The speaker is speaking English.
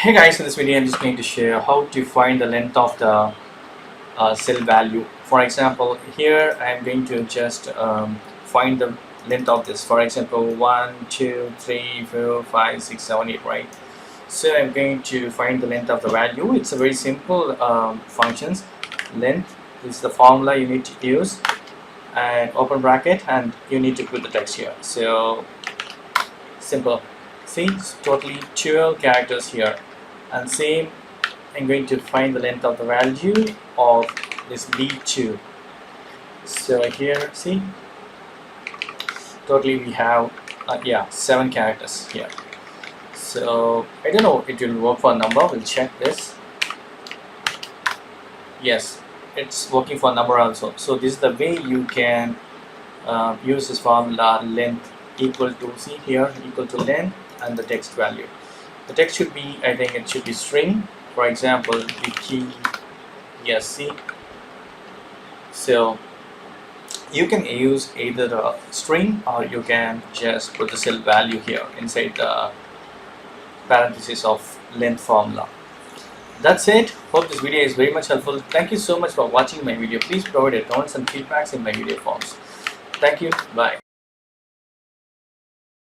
Hey guys, in this video I'm just going to share how to find the length of the cell value. For example, here I'm going to just find the length of this. For example, 1 2 3 4 5 6 7 8, right? So I'm going to find the length of the value. It's a very simple functions. Length is the formula you need to use, and open bracket, and you need to put the text here. So simple. See, it's totally 12 characters here. And same, I'm going to find the length of the value of this b2. So here, see, totally we have 7 characters here. So I don't know it will work for a number. We'll check this. Yes, it's working for a number also. So this is the way you can use this formula. Length equal to, see here, equal to length and the text value. The text should be, I think it should be string. For example, the key, yes, see. So you can use either a string or you can just put the cell value here inside the parenthesis of length formula. That's it. Hope this video is very much helpful. Thank you so much for watching my video. Please provide your comments and feedbacks in my video forms. Thank you. Bye.